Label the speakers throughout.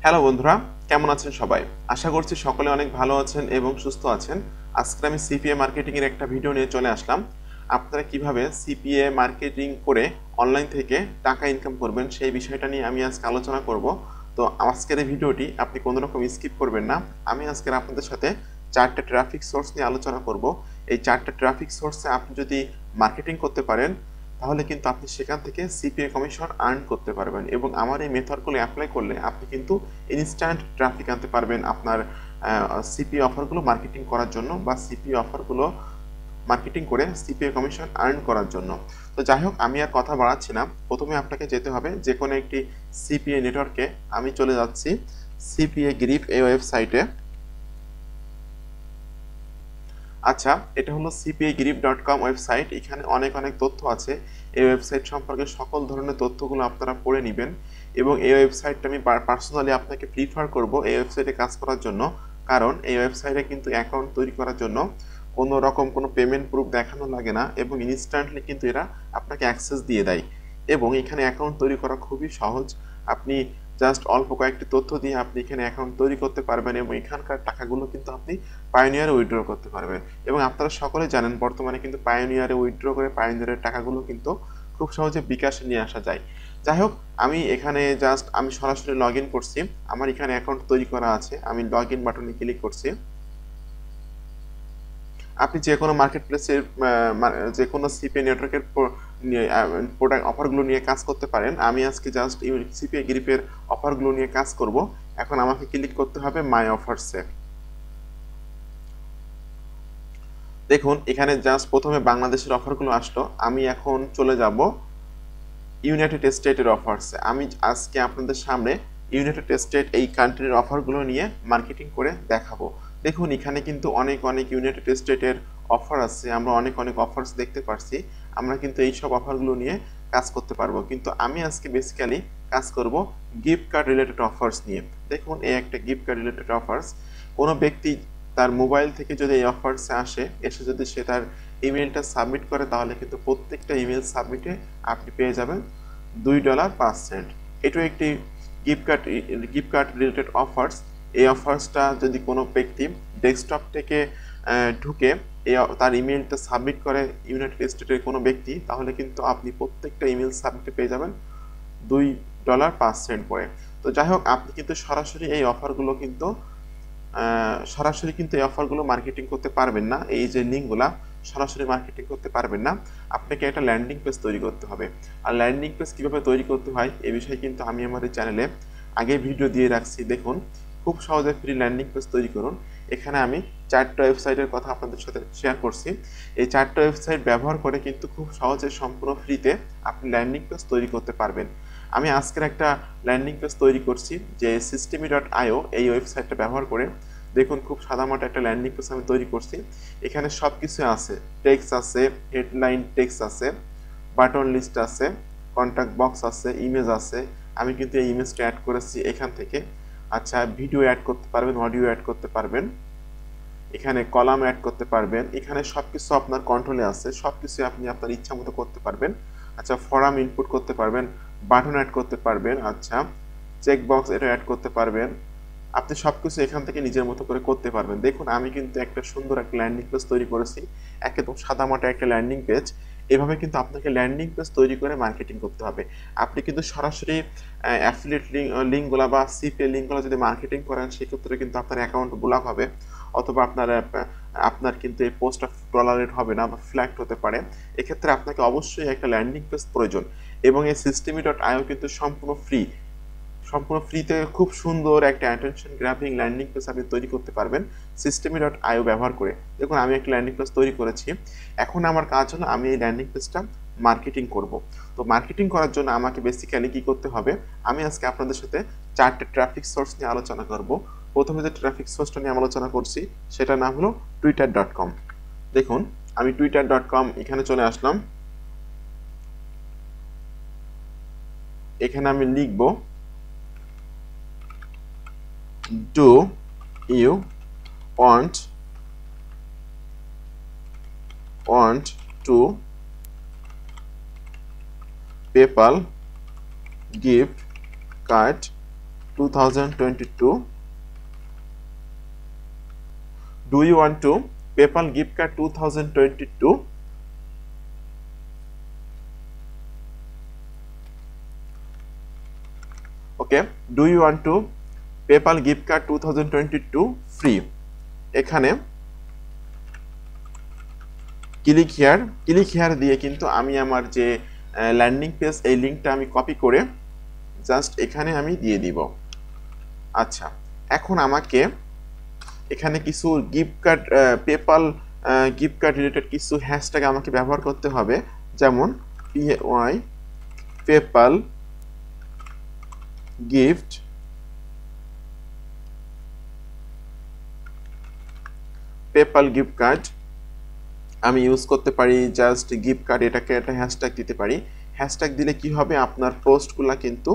Speaker 1: Hello বন্ধুরা, কেমন আছেন সবাই? আশা করছি সকলে অনেক ভালো আছেন এবং সুস্থ আছেন। আজকে আমি সিপিএ মার্কেটিং এর একটা ভিডিও নিয়ে চলে আসলাম। আপনারা কিভাবে সিপিএ মার্কেটিং করে অনলাইন থেকে টাকা ইনকাম করবেন সেই বিষয়টা নিয়ে আমি আজকে আলোচনা করব। তো আজকের এই ভিডিওটি আপনি কোনো রকম স্কিপ করবেন না। আমি আজকে আপনাদের সাথে 4টা ট্রাফিক সোর্স নিয়ে আলোচনা করব। এই 4টা ট্রাফিক সোর্সে আপনি যদি মার্কেটিং করতে পারেন তাহলে কিন্তু আপনি সেখান থেকে সিপিএ কমিশন আর্ন করতে পারবেন এবং আমার এই মেথডগুলো অ্যাপ্লাই করলে আপনি কিন্তু ইনস্ট্যান্ট ট্রাফিক আনতে পারবেন আপনার সিপিএ অফারগুলো মার্কেটিং করার জন্য বা সিপিএ অফারগুলো মার্কেটিং করে সিপিএ কমিশন আর্ন করার জন্য। তো যাই হোক, আমি আর কথা বাড়াচ্ছি না। প্রথমে আপনাকে যেতে হবে যে কোনো একটি সিপিএ নেটওয়ার্কে। আমি চলে যাচ্ছি সিপিএ গ্রিপ এই ওয়েবসাইটে। আচ্ছা, এটা হলো cpagrip.com ওয়েবসাইট। এখানে অনেক তথ্য আছে। এই ওয়েবসাইট সম্পর্কে সকল ধরনের তথ্যগুলো আপনারা পড়ে নিবেন এবং এই ওয়েবসাইটটা আমি পার্সোনালি আপনাকে প্রিফার করব এই ওয়েবসাইটে কাজ করার জন্য। কারণ এই ওয়েবসাইটে কিন্তু অ্যাকাউন্ট তৈরি করার জন্য কোনো রকম কোনো পেমেন্ট প্রুফ দেখানো লাগে না এবং ইনস্ট্যান্টলি কিন্তু এরা আপনাকে অ্যাক্সেস দিয়ে দেয় এবং এখানে অ্যাকাউন্ট তৈরি করা খুবই সহজ। আপনি জাস্ট অল্প কয়েকটি তথ্য দিয়ে আপনি এখানে অ্যাকাউন্ট তৈরি করতে পারবেন এবং এখানকার টাকাগুলো কিন্তু আপনি পায়োনিয়ারে উইথড্র করতে পারবেন। এবং আপনারা সকলে জানেন বর্তমানে কিন্তু পায়োনিয়ারে উইথড্র করে পায়োনিয়ারের টাকাগুলো কিন্তু খুব সহজে বিকাশে নিয়ে আসা যায়। যাই হোক, আমি এখানে আমি সরাসরি লগ ইন করছি। আমার এখানে অ্যাকাউন্ট তৈরি করা আছে। আমি লগ ইন বাটনে ক্লিক করছি। আপনি যে কোনো মার্কেট প্লেসের যে কোনো সিপিএ নেটওয়ার্কের প্রোডাক্ট অফারগুলো নিয়ে কাজ করতে পারেন। আমি আজকে জাস্ট সিপিএ গ্রিপের অফারগুলো নিয়ে কাজ করব। এখন আমাকে ক্লিক করতে হবে মাই অফারসে। দেখুন, এখানে জাস্ট প্রথমে বাংলাদেশের অফারগুলো আসলো। আমি এখন চলে যাব ইউনাইটেড স্টেটের অফারসে। আমি আজকে আপনাদের সামনে ইউনাইটেড স্টেট এই কান্ট্রির অফারগুলো নিয়ে মার্কেটিং করে দেখাবো। দেখুন, এখানে কিন্তু অনেক ইউনাইটেড স্টেটের অফার আছে। আমরা অনেক অফার্স দেখতে পারছি। আমরা কিন্তু এই সব অফারগুলো নিয়ে কাজ করতে পারবো, কিন্তু আমি আজকে বেসিক্যালি কাজ করব গিফট কার্ড রিলেটেড অফার্স নিয়ে। দেখুন, এই একটা গিফট কার্ড রিলেটেড অফার্স। কোনো ব্যক্তি তার মোবাইল থেকে যদি এই অফার্সে এসে যদি সে তার ইমেলটা সাবমিট করে তাহলে কিন্তু প্রত্যেকটা ইমেল সাবমিটে আপনি পেয়ে যাবেন $2.05। এটাও একটি গিফট কার্ড রিলেটেড অফার্স। এই অফার্সটা যদি কোনো ব্যক্তি ডেস্কটপ থেকে ঢুকে তার ইমেলটা সাবমিট করে ইউনাইটেড স্টেটের কোনো ব্যক্তি, তাহলে কিন্তু আপনি প্রত্যেকটা ইমেল সাবমিটে পেয়ে যাবেন $2.05 করে। তো যাই হোক, আপনি কিন্তু সরাসরি এই অফারগুলো মার্কেটিং করতে পারবেন না। এই যে লিঙ্কগুলা সরাসরি মার্কেটিং করতে পারবেন না। আপনাকে একটা ল্যান্ডিং পেজ তৈরি করতে হবে। আর ল্যান্ডিং পেজ কীভাবে তৈরি করতে হয় এ বিষয়ে কিন্তু আমি আমাদের চ্যানেলে আগে ভিডিও দিয়ে রাখছি। দেখুন, খুব সহজে ফ্রি ল্যান্ডিং পেজ তৈরি করুন। এখানে আমি 4টা ওয়েবসাইটের কথা আপনাদের সাথে শেয়ার করছি। এই 4টা ওয়েবসাইট ব্যবহার করে কিন্তু খুব সহজে সম্পূর্ণ ফ্রিতে আপনি ল্যান্ডিং পেজ তৈরি করতে পারবেন। আমি আজকের একটা ল্যান্ডিং পেজ তৈরি করছি যে systemi.io এই ওয়েবসাইটটা ব্যবহার করে। দেখুন, খুব সাদামাটা একটা ল্যান্ডিং পেজ আমি তৈরি করছি। এখানে সব কিছু আছে, টেক্সট আছে, হেডলাইন টেক্সট আছে, বাটন লিস্ট আছে, কন্ট্যাক্ট বক্স আছে, ইমেজ আছে। আমি কিন্তু এই ইমেজটা অ্যাড করেছি এখান থেকে। আচ্ছা, ভিডিও অ্যাড করতে পারবেন, অডিও অ্যাড করতে পারবেন, এখানে কলাম অ্যাড করতে পারবেন। এখানে সবকিছু আপনার কন্ট্রোলে আছে, সবকিছু আপনি আপনার ইচ্ছা মতো করতে পারবেন। আচ্ছা, ফরাম ইনপুট করতে পারবেন, বাটন অ্যাড করতে পারবেন। আচ্ছা, চেক বক্স এটা অ্যাড করতে পারবেন। আপনি সবকিছু এখান থেকে নিজের মতো করে করতে পারবেন। দেখুন, আমি কিন্তু একটা সুন্দর একটা ল্যান্ডিং পেজ তৈরি করেছি, একদম সাদামাটা একটা ল্যান্ডিং পেজ। এভাবে কিন্তু আপনাকে ল্যান্ডিং পেজ তৈরি করে মার্কেটিং করতে হবে। আপনি কিন্তু সরাসরি অ্যাফিলিয়েট লিঙ্কগুলো বা সিপিএ লিঙ্কগুলো যদি মার্কেটিং করেন সেক্ষেত্রে কিন্তু আপনার অ্যাকাউন্ট ব্লক হবে, অথবা আপনার কিন্তু এই পোস্টটা টলারেট হবে না বা ফ্ল্যাগড হতে পারে। এক্ষেত্রে আপনাকে অবশ্যই একটা ল্যান্ডিং পেজ প্রয়োজন এবং এই systemi.io কিন্তু সম্পূর্ণ ফ্রিতে খুব সুন্দর একটা অ্যাটেনশন গ্র্যাবিং ল্যান্ডিং পেজ আপনি তৈরি করতে পারবেন systemi.io ব্যবহার করে। দেখুন, আমি একটা ল্যান্ডিং পেজ তৈরি করেছি। এখন আমার কাজ হলো আমি এই ল্যান্ডিং পেজটা মার্কেটিং করব। তো মার্কেটিং করার জন্য আমাকে বেসিক্যালি কি করতে হবে, আমি আজকে আপনাদের সাথে 4টা ট্রাফিক সোর্স নিয়ে আলোচনা করব। প্রথমে যে ট্রাফিক সোর্সটা নিয়ে আলোচনা করছি সেটার নাম হলো twitter.com। দেখুন, আমি twitter.com এখানে চলে আসলাম। এখানে আমি লিখব do you want to PayPal gift card 2022. Do you want to PayPal gift card 2022? Okay, do you want to PayPal gift card 2022 free? এখানে ক্লিক হিয়ার দিয়ে কিন্তু আমি আমার যে ল্যান্ডিং পেজ এই লিংকটা আমি কপি করে জাস্ট এখানে আমি দিয়ে দিব। আচ্ছা, এখন আমাকে এখানে কিছু gift card PayPal gift card related কিছু হ্যাশট্যাগ আমাকে ব্যবহার করতে হবে, যেমন পেপাল গিফট কার্ড আমি ইউজ করতে পারি, জাস্ট গিফট কার্ড এটাকে একটা হ্যাশট্যাগ দিতে পারি। হ্যাশট্যাগ দিলে কি হবে, আপনার পোস্টগুলো কিন্তু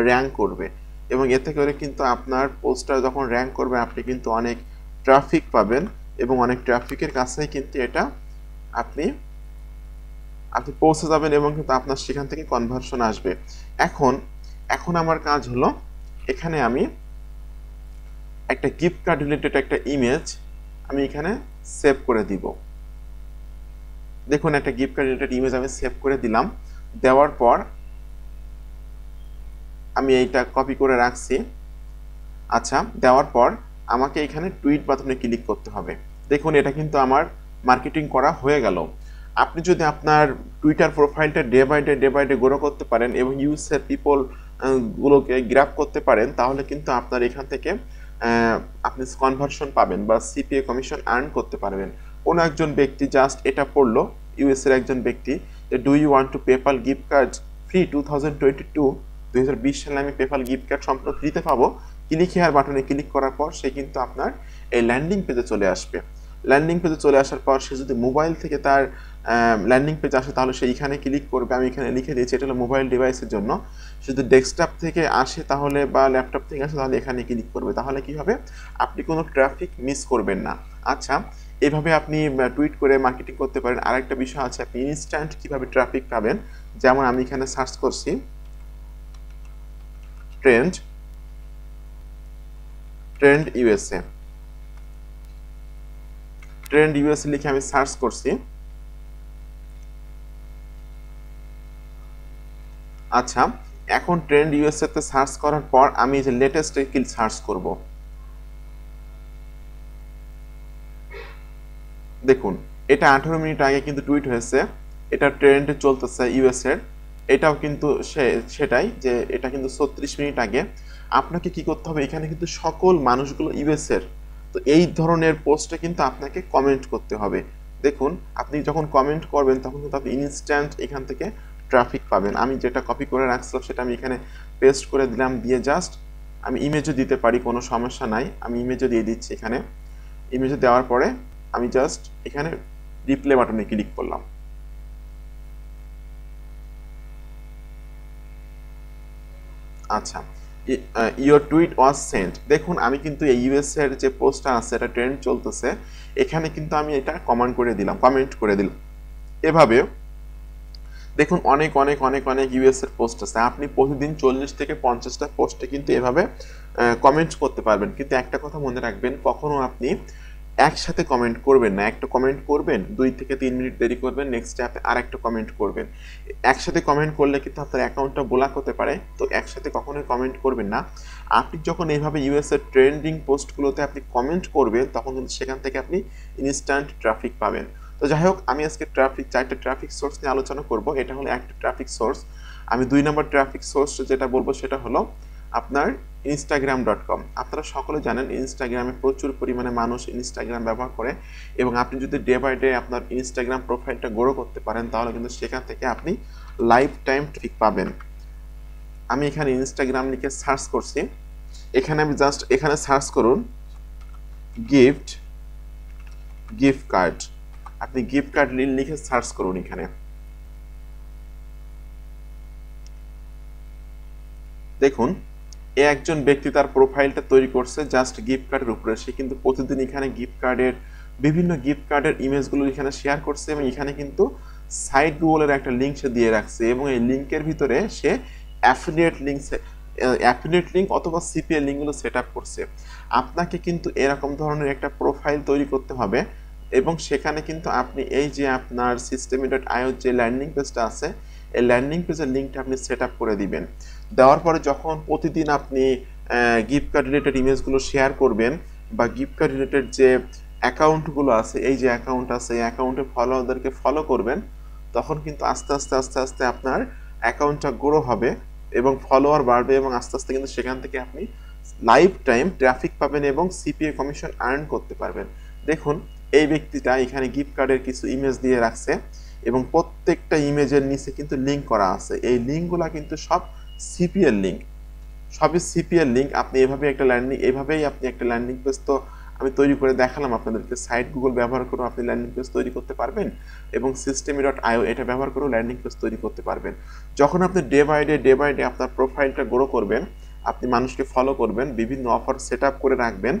Speaker 1: র্যাঙ্ক করবে এবং এতে করে কিন্তু আপনার পোস্টটা যখন র্যাঙ্ক করবে আপনি কিন্তু অনেক ট্রাফিক পাবেন এবং অনেক ট্রাফিকের কাছেই কিন্তু এটা আপনি পৌঁছে যাবেন এবং কিন্তু আপনার সেখান থেকে কনভার্সন আসবে। এখন আমার কাজ হলো এখানে আমি একটা গিফট কার্ড রিলেটেড একটা ইমেজ আমি এখানে সেভ করে দিব। দেখুন, একটা গিফট কার্ড রিলেটেড ইমেজ আমি সেভ করে দিলাম। দেওয়ার পর আমি এইটা কপি করে রাখছি। আচ্ছা, দেওয়ার পর আমাকে এখানে টুইট বাটনে ক্লিক করতে হবে। দেখুন, এটা কিন্তু আমার মার্কেটিং করা হয়ে গেল। আপনি যদি আপনার টুইটার প্রোফাইলটা ডে বাই ডে গ্রো করতে পারেন এবং ইউজার পিপল গুলোকে গ্র্যাব করতে পারেন, তাহলে কিন্তু আপনার এখান থেকে আপনি কনভার্সন পাবেন বা সিপিএ কমিশন আর্ন করতে পারবেন। কোনো একজন ব্যক্তি জাস্ট এটা পড়লো, ইউএস এর একজন ব্যক্তি, যে do you want to PayPal gift card free 2022 সালে আমি পেপাল গিফট কার্ড সম্পূর্ণ ফ্রিতে পাবো। ক্লিক হিয়ার বাটনে ক্লিক করার পর সে কিন্তু আপনার এই ল্যান্ডিং পেজে চলে আসবে। ল্যান্ডিং পেজে চলে আসার পর সে যদি মোবাইল থেকে তার ল্যান্ডিং পেজ আসে তাহলে সে এখানে ক্লিক করবে। আমি এখানে লিখে দিয়েছি এটা হলো মোবাইল ডিভাইসের জন্য। যদি ডেস্কটপ থেকে আসে তাহলে বা ল্যাপটপ থেকে আসে তাহলে এখানে ক্লিক করবে। তাহলে কি হবে, আপনি কোনো ট্রাফিক মিস করবেন না। আচ্ছা, এভাবে আপনি টুইট করে মার্কেটিং করতে পারেন। আরেকটা বিষয় আছে, আপনি ইনস্ট্যান্ট কিভাবে ট্রাফিক পাবেন। যেমন আমি এখানে সার্চ করছি ট্রেন্ড ইউএসএ, লিখে আমি সার্চ করছি। আচ্ছা, এখন ট্রেন্ড ইউএসএ তে সার্চ করার পর আমি যে লেটেস্ট কি সার্চ করব। দেখুন, এটা 18 মিনিট আগে কিন্তু টুইট হয়েছে, এটা ট্রেন্ডে চলতেছে ইউএস এর। এটাও কিন্তু সেটাই, যে এটা কিন্তু 36 মিনিট আগে। আপনাকে কি করতে হবে, এখানে কিন্তু সকল মানুষগুলো ইউএস এর, তো এই ধরনের পোস্টে কিন্তু আপনাকে কমেন্ট করতে হবে। দেখুন, আপনি যখন কমেন্ট করবেন তখন কিন্তু আপনি ইনস্ট্যান্ট এখান থেকে ট্রাফিক পাবেন। আমি যেটা কপি করে রাখছিলাম সেটা আমি এখানে পেস্ট করে দিলাম, দিয়ে জাস্ট আমি ইমেজও দিতে পারি, কোনো সমস্যা নাই। আমি ইমেজও দিয়ে দিচ্ছি। এখানে ইমেজও দেওয়ার পরে আমি জাস্ট এখানে রিপ্লে বাটনে ক্লিক করলাম। আচ্ছা, ইওর টুইট ওয়াজ সেন্ট। দেখুন, আমি কিন্তু এই ইউএস এর যে পোস্টটা আছে এটা ট্রেন্ড চলতেছে, এখানে কিন্তু আমি এটা কমেন্ট করে দিলাম। এভাবে দেখুন অনেক অনেক অনেক অনেক ইউএস এর পোস্ট আছে। আপনি প্রতিদিন 40 থেকে 50টা পোস্টে কিন্তু এভাবে কমেন্ট করতে পারবেন। কিন্তু একটা কথা মনে রাখবেন, কখনো আপনি একসাথে কমেন্ট করবেন না। একটা কমেন্ট করবেন, 2 থেকে 3 মিনিট দেরি করবেন, নেক্সট আপনি আরেকটা কমেন্ট করবেন। একসাথে কমেন্ট করলে কিন্তু আপনার অ্যাকাউন্টটা ব্লক হতে পারে, তো একসাথে কখনোই কমেন্ট করবেন না। আপনি যখন এইভাবে ইউএস এর ট্রেন্ডিং পোস্টগুলোতে আপনি কমেন্ট করবেন তখন কিন্তু সেখান থেকে আপনি ইনস্ট্যান্ট ট্রাফিক পাবেন। তো যাই হোক, আমি আজকে 4টা ট্রাফিক সোর্স নিয়ে আলোচনা করব। এটা হলো একটা ট্রাফিক সোর্স। আমি 2 নম্বর ট্রাফিক সোর্স যেটা বলবো সেটা হলো আপনার instagram.com। আপনারা সকলে জানেন ইনস্টাগ্রামে প্রচুর পরিমাণে মানুষ ইনস্টাগ্রাম ব্যবহার করে এবং আপনি যদি ডে বাই ডে আপনার ইনস্টাগ্রাম প্রোফাইলটা গ্রো করতে পারেন তাহলে কিন্তু সেখান থেকে আপনি লাইফ টাইম ট্রাফিক পাবেন। আমি এখানে ইনস্টাগ্রাম লিখে সার্চ করছি। এখানে আমি জাস্ট এখানে সার্চ করুন গিফট কার্ড। আপনি গিফট কার্ড লিখে সার্চ করুন। এখানে দেখুন, একজন ব্যক্তি তার প্রোফাইলটা তৈরি করছে জাস্ট গিফট কার্ডের উপরে। সে কিন্তু প্রতিদিন এখানে বিভিন্ন গিফট কার্ডের ইমেজগুলো এখানে শেয়ার করছে এবং এখানে কিন্তু সাইট গুগলের একটা লিঙ্ক সে দিয়ে রাখছে এবং এই লিঙ্কের ভিতরে সে অ্যাফিলিয়েট অ্যাফিলিয়েট লিঙ্ক অথবা সিপিএ লিঙ্কগুলো সেট আপ করছে। আপনাকে কিন্তু এরকম ধরনের একটা প্রোফাইল তৈরি করতে হবে এবং সেখানে কিন্তু আপনি এই যে আপনার systeme.io যে ল্যান্ডিং পেজটা আছে এই ল্যান্ডিং পেজের লিঙ্কটা আপনি সেট আপ করে দিবেন। দেওয়ার পরে যখন প্রতিদিন আপনি গিফট কার্ড রিলেটেড ইমেজগুলো শেয়ার করবেন বা গিফট কার্ড রিলেটেড যে অ্যাকাউন্টগুলো আছে এই যে অ্যাকাউন্ট আছে এই অ্যাকাউন্টে ফলোয়ারদেরকে ফলো করবেন, তখন কিন্তু আস্তে আস্তে আস্তে আস্তে আপনার অ্যাকাউন্টটা গ্রো হবে এবং ফলোয়ার বাড়বে এবং আস্তে আস্তে কিন্তু সেখান থেকে আপনি লাইফ টাইম ট্রাফিক পাবেন এবং সিপিএ কমিশন আর্ন করতে পারবেন। দেখুন এই ব্যক্তিটা এখানে গিফট কার্ডের কিছু ইমেজ দিয়ে রাখছে এবং প্রত্যেকটা ইমেজের নিচে কিন্তু লিঙ্ক করা আছে। এই লিঙ্কগুলো কিন্তু সব সিপিএর লিঙ্ক, সবই সিপিএর লিঙ্ক। আপনি এভাবেই আপনি একটা ল্যান্ডিং পেজ তো আমি তৈরি করে দেখালাম আপনাদেরকে। সাইট গুগল ব্যবহার করেও আপনি ল্যান্ডিং পেজ তৈরি করতে পারবেন এবং systeme.io এটা ব্যবহার করেও ল্যান্ডিং পেজ তৈরি করতে পারবেন। যখন আপনি ডে বাই ডে আপনার প্রোফাইলটা গ্রো করবেন, আপনি মানুষকে ফলো করবেন, বিভিন্ন অফার সেট আপ করে রাখবেন,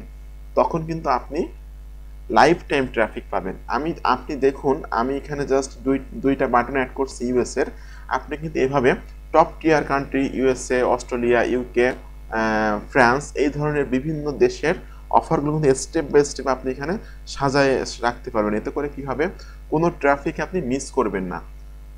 Speaker 1: তখন কিন্তু আপনি লাইফ টাইম ট্রাফিক পাবেন। আপনি দেখুন আমি এখানে জাস্ট দুইটা বাটন অ্যাড করছি ইউএস এর। আপনি কিন্তু এভাবে টপ টিয়ার country USA, Australia, UK, France এই ধরনের বিভিন্ন দেশের অফারগুলো কিন্তু স্টেপ বাই স্টেপ আপনি এখানে সাজায় রাখতে পারবেন। এতে করে কি হবে, কোনো ট্রাফিক আপনি মিস করবেন না।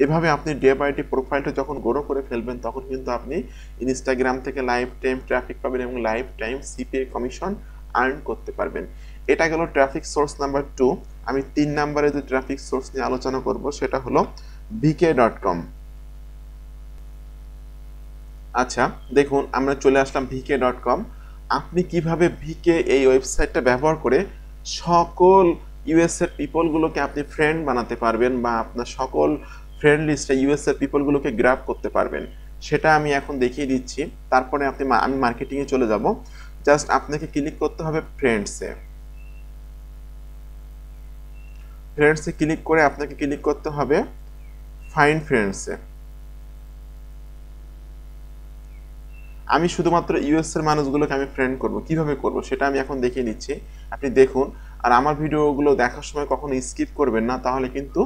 Speaker 1: এভাবে আপনি ডে বাই ডে প্রোফাইলটা যখন গ্রো করে ফেলবেন তখন কিন্তু আপনি ইনস্টাগ্রাম থেকে লাইফ টাইম ট্রাফিক পাবেন এবং life time CPA commission earn করতে পারবেন। এটা গেল ট্রাফিক সোর্স নাম্বার 2। আমি 3 নম্বরে যে ট্রাফিক সোর্স নিয়ে আলোচনা করব সেটা হলো vk.com। আচ্ছা দেখুন আমরা চলে আসলাম vk.com। আপনি কিভাবে ভিকে এই ওয়েবসাইটটা ব্যবহার করে সকল ইউএস এর পিপলগুলোকে আপনি ফ্রেন্ড বানাতে পারবেন বা আপনার সকল ফ্রেন্ড লিস্টে ইউএস এর পিপলগুলোকে গ্র্যাব করতে পারবেন সেটা আমি এখন দেখিয়ে দিচ্ছি। তারপরে আমি মার্কেটিংয়ে চলে যাব। জাস্ট আপনাকে ক্লিক করতে হবে ফ্রেন্ডসে ক্লিক করে আপনাকে ক্লিক করতে হবে ফাইন্ড ফ্রেন্ডসে। আমি শুধুমাত্র ইউএস এর মানুষগুলোকে আমি ফ্রেন্ড করব, কিভাবে করব সেটা আমি এখন দেখিয়ে দিচ্ছি। আপনি দেখুন আর আমার ভিডিওগুলো দেখার সময় কখনো স্কিপ করবেন না, তাহলে কিন্তু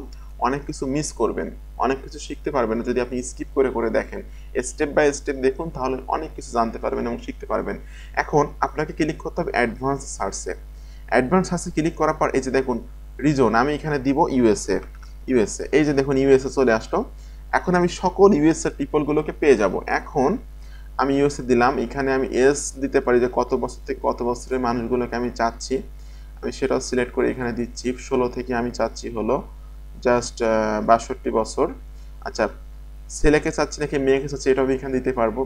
Speaker 1: অনেক কিছু মিস করবেন, অনেক কিছু শিখতে পারবেন না যদি আপনি স্কিপ করে করে দেখেন। স্টেপ বাই স্টেপ দেখুন, তাহলে অনেক কিছু জানতে পারবেন এবং শিখতে পারবেন। এখন আপনাকে ক্লিক করতে হবে অ্যাডভান্স সার্চে। অ্যাডভান্স সার্চে ক্লিক করার পর এই যে দেখুন রিজন, আমি এখানে দিব ইউএসএ। এই যে দেখুন ইউএসএ চলে আসলো। এখন আমি সকল ইউএসএ পিপলগুলোকে পেয়ে যাব। এখন আমি ইউএসএ দিলাম, এখানে আমি এস দিতে পারি যে কত বছর থেকে কত বছরের মানুষগুলোকে আমি চাচ্ছি, আমি সেটাও সিলেক্ট করে এখানে দিচ্ছি। 16 থেকে আমি চাচ্ছি হলো জাস্ট 62 বছর। আচ্ছা ছেলেকে চাচ্ছি নাকি মেয়েকে চাচ্ছি এটাও আমি এখানে দিতে পারবো।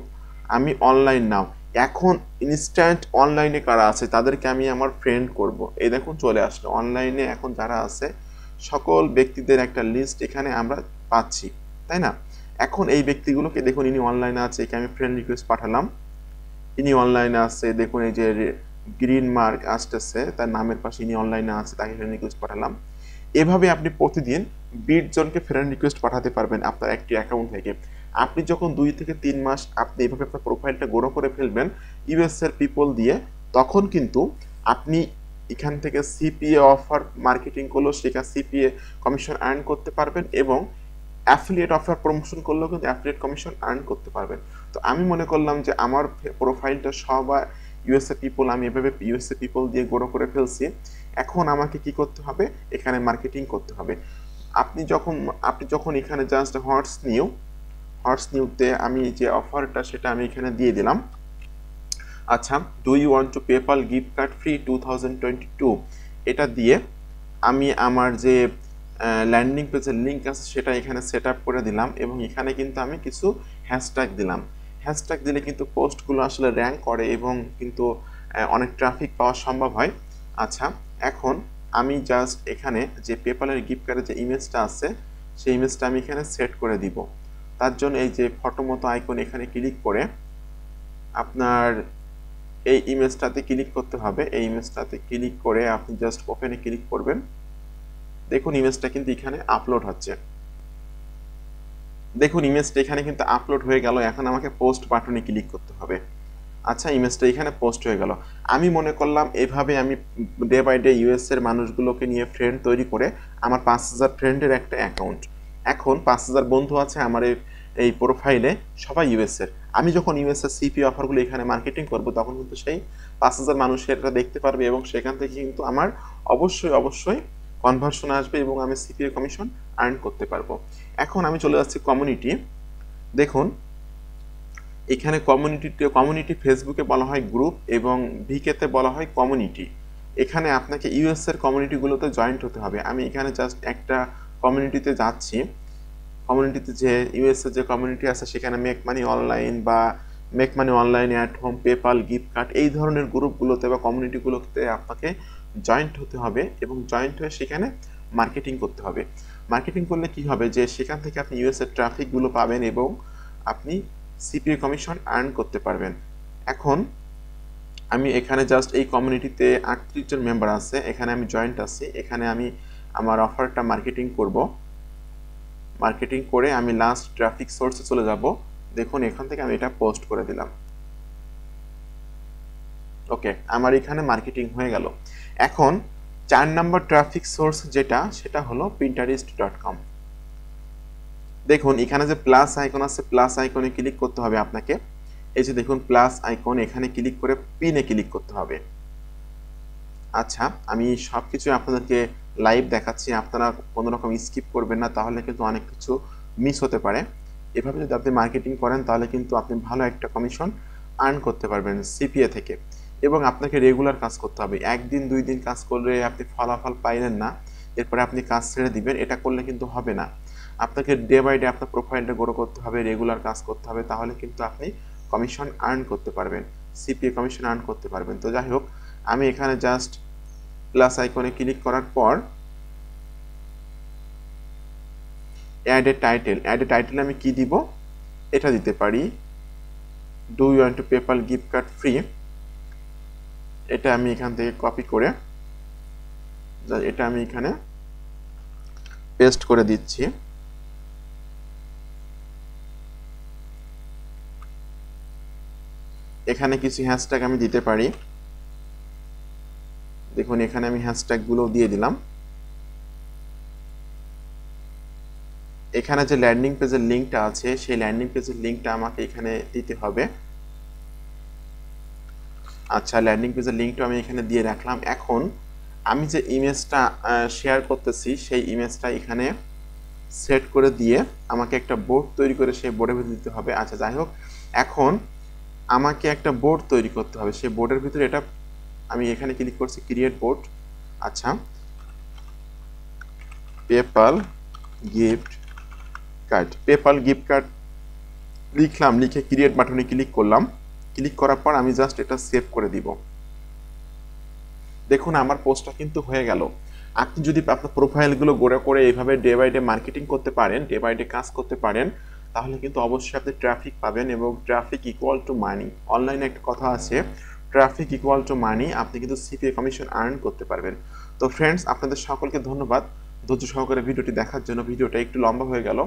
Speaker 1: আমি অনলাইন নাও, এখন ইনস্ট্যান্ট অনলাইনে কারা আছে তাদেরকে আমি আমার ফ্রেন্ড করব। এই দেখুন চলে আসলো অনলাইনে এখন যারা আছে সকল ব্যক্তিদের একটা লিস্ট এখানে আমরা পাচ্ছি, তাই না? এখন এই ব্যক্তিগুলোকে দেখুন ইনি অনলাইনে আছে, একে আমি ফ্রেন্ড রিকোয়েস্ট পাঠালাম, ইনি অনলাইনে আছে। দেখুন এই যে গ্রিন মার্ক আসতেছে তার নামের পাশে ইনি অনলাইনে আছে, তাকে ফ্রেন্ড রিকোয়েস্ট পাঠালাম। এভাবে আপনি প্রতিদিন 20 জনকে ফ্রেন্ড রিকোয়েস্ট পাঠাতে পারবেন আপনার একটি অ্যাকাউন্ট থেকে। আপনি যখন 2 থেকে 3 মাস আপনি এভাবে আপনার প্রোফাইলটা গ্রো করে ফেলবেন ইউএস এর পিপল দিয়ে, তখন কিন্তু আপনি এখান থেকে সিপিএ অফার মার্কেটিং করলেও সেখানে সিপিএ কমিশন আর্ন করতে পারবেন এবং অ্যাফিলিয়েট অফার প্রমোশন করলেও কিন্তু অ্যাফিলিয়েট কমিশন আর্ন করতে পারবেন। তো আমি মনে করলাম যে আমার প্রোফাইলটা সবাই ইউএসএ পিপল, আমি এভাবে ইউএসএ পিপল দিয়ে গ্রো করে ফেলছি। এখন আমাকে কি করতে হবে, এখানে মার্কেটিং করতে হবে। আপনি যখন এখানে জাস্ট হটস নিউতে আমি যে অফারটা সেটা আমি এখানে দিয়ে দিলাম। আচ্ছা do you want to PayPal gift card free 2022 এটা দিয়ে আমি আমার যে ল্যান্ডিং পেজের লিঙ্ক আছে সেটা এখানে সেট আপ করে দিলাম এবং এখানে কিন্তু আমি কিছু হ্যাশট্যাগ দিলাম। হ্যাশট্যাগ দিলে কিন্তু পোস্টগুলো আসলে র্যাঙ্ক করে এবং কিন্তু অনেক ট্রাফিক পাওয়া সম্ভব হয়। আচ্ছা এখন আমি জাস্ট এখানে যে পেপালের গিফট কার্ডের যে ইমেজটা আছে সেই ইমেজটা আমি এখানে সেট করে দিব। তার জন্য এই যে ফটো মতো আইকন এখানে ক্লিক করে আপনার এই ইমেজটাতে ক্লিক করতে হবে। এই ইমেজটাতে ক্লিক করে আপনি জাস্ট ওপেনে ক্লিক করবেন। দেখুন ইমেজটা কিন্তু এখানে আপলোড হচ্ছে। দেখুন ইমেজটা এখানে কিন্তু আপলোড হয়ে গেল। এখন আমাকে পোস্ট বাটনে ক্লিক করতে হবে। আচ্ছা ইমেজটা এখানে পোস্ট হয়ে গেল। আমি মনে করলাম এভাবে আমি ডে বাই ডে ইউএস এর মানুষগুলোকে নিয়ে ফ্রেন্ড তৈরি করে আমার 5000 ফ্রেন্ডের একটা অ্যাকাউন্ট। এখন 5000 বন্ধু আছে আমার এই প্রোফাইলে, সবাই ইউএস এর। আমি যখন ইউএসএ সিপি অফারগুলো এখানে মার্কেটিং করব তখন কিন্তু সেই 5,000 মানুষ এটা দেখতে পারবে এবং সেখান থেকে কিন্তু আমার অবশ্যই কনভার্সন আসবে এবং আমি সিপিএ কমিশন আর্ন করতে পারবো। এখন আমি চলে যাচ্ছি কমিউনিটি। দেখুন এখানে কমিউনিটি ফেসবুকে বলা হয় গ্রুপ এবং ভিকেতে বলা হয় কমিউনিটি। এখানে আপনাকে ইউএস এর কমিউনিটিগুলোতে জয়েন্ট হতে হবে। আমি এখানে জাস্ট একটা কমিউনিটিতে যাচ্ছি। কমিউনিটিতে যে ইউএস এর যে কমিউনিটি আছে সেখানে মেক মানি অনলাইন বা make money online at home, PayPal, gift card এই ধরনের গ্রুপগুলোতে বা কমিউনিটিগুলোতে আপনাকে জয়েন্ট হতে হবে এবং জয়েন্ট হয়ে সেখানে মার্কেটিং করতে হবে। মার্কেটিং করলে কি হবে যে সেখান থেকে আপনি ইউএস এর ট্রাফিকগুলো পাবেন এবং আপনি সিপিএ কমিশন আর্ন করতে পারবেন। এখন আমি এখানে জাস্ট এই কমিউনিটিতে 38 জন মেম্বার আছে, এখানে আমি জয়েন্ট আছি। এখানে আমি আমার অফারটা মার্কেটিং করব। মার্কেটিং করে আমি লাস্ট ট্রাফিক সোর্সে চলে যাব। দেখুন এখান থেকে আমি এটা পোস্ট করে দিলাম। ওকে, আমার এখানে মার্কেটিং হয়ে গেল। এখন 4 নম্বর ট্রাফিক সোর্স সেটা হলো pinterest.com। দেখুন এখানে যে প্লাস আইকন আছে, প্লাস আইকনে ক্লিক করতে হবে আপনাকে। এই যে দেখুন প্লাস আইকন, এখানে ক্লিক করে পিনে ক্লিক করতে হবে। আচ্ছা, আমি সবকিছু আপনাদেরকে লাইভ দেখাচ্ছি, আপনারা কোনো রকম স্কিপ করবেন না, তাহলে কিন্তু অনেক কিছু মিস হতে পারে। এভাবে যদি আপনি মার্কেটিং করেন তাহলে কিন্তু আপনি ভালো একটা কমিশন আর্ন করতে পারবেন সিপিএ থেকে। এবং আপনাকে রেগুলার কাজ করতে হবে। একদিন 2 দিন কাজ করলে আপনি ফলাফল পাইলেন না, এরপরে আপনি কাজ ছেড়ে দিবেন, এটা করলে কিন্তু হবে না। আপনাকে ডে বাই ডে আপনার প্রোফাইলটা গ্রো করতে হবে, রেগুলার কাজ করতে হবে, তাহলে কিন্তু আপনি কমিশন আর্ন করতে পারবেন, সিপিএ কমিশন আর্ন করতে পারবেন। তো যাই হোক, আমি এখানে জাস্ট প্লাস আইকনে ক্লিক করার পর অ্যাড এ টাইটেল আমি কি দিব, এটা দিতে পারি do you want to PayPal gift card free. এটা আমি এখান থেকে কপি করে এটা আমি এখানে পেস্ট করে দিচ্ছি। এখানে কিছু হ্যাশট্যাগ আমি দিতে পারি। দেখুন এখানে আমি হ্যাশট্যাগ গুলো দিয়ে দিলাম। এখানে যে ল্যান্ডিং পেজের লিংকটা আছে সেই ল্যান্ডিং পেজের লিংকটা আমাকে এখানে দিতে হবে। আচ্ছা, ল্যান্ডিং পেজের লিংকটা আমি এখানে দিয়ে রাখলাম। এখন আমি যে ইমেজটা শেয়ার করতেছি সেই ইমেজটা এখানে সেট করে দিয়ে আমাকে একটা বোর্ড তৈরি করে সেই বোর্ডের ভিতরে দিতে হবে। আচ্ছা যাই হোক, এখন আমাকে একটা বোর্ড তৈরি করতে হবে। সেই বোর্ডের ভিতরে এটা আমি এখানে ক্লিক করছি ক্রিয়েট বোর্ড। আচ্ছা, পেপাল গিফট কার্ড লিখলাম, লিখে ক্রিয়েট বাটনে ক্লিক করলাম। ক্লিক করার পর আমি জাস্ট এটা সেভ করে দিব। দেখুন আমার পোস্টটা কিন্তু হয়ে গেল। আপনি যদি আপনার প্রোফাইলগুলো গড়ে করে এইভাবে ডে বাই ডে মার্কেটিং করতে পারেন, ডে বাই ডে কাজ করতে পারেন, তাহলে কিন্তু অবশ্যই আপনি ট্রাফিক পাবেন এবং ট্রাফিক ইকুয়াল টু মানি। অনলাইনে একটা কথা আছে, ট্রাফিক ইকুয়াল টু মানি। আপনি কিন্তু সিপিএ কমিশন আর্ন করতে পারবেন। তো ফ্রেন্ডস, আপনাদের সকলকে ধন্যবাদ ধৈর্য সহকারে ভিডিওটি দেখার জন্য। ভিডিওটা একটু লম্বা হয়ে গেল।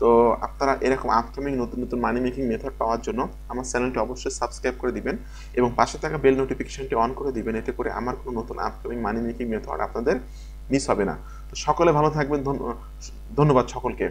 Speaker 1: তো আপনারা এরকম আপকামিং নতুন মানি মেকিং মেথড পাওয়ার জন্য আমার চ্যানেলটি অবশ্যই সাবস্ক্রাইব করে দিবেন এবং পাশে থাকা বেল নোটিফিকেশনটি অন করে দিবেন। এতে করে আমার কোনো নতুন আপকামিং মানি মেকিং মেথড আপনাদের মিস হবে না। তো সকলে ভালো থাকবেন, ধন্যবাদ সকলকে।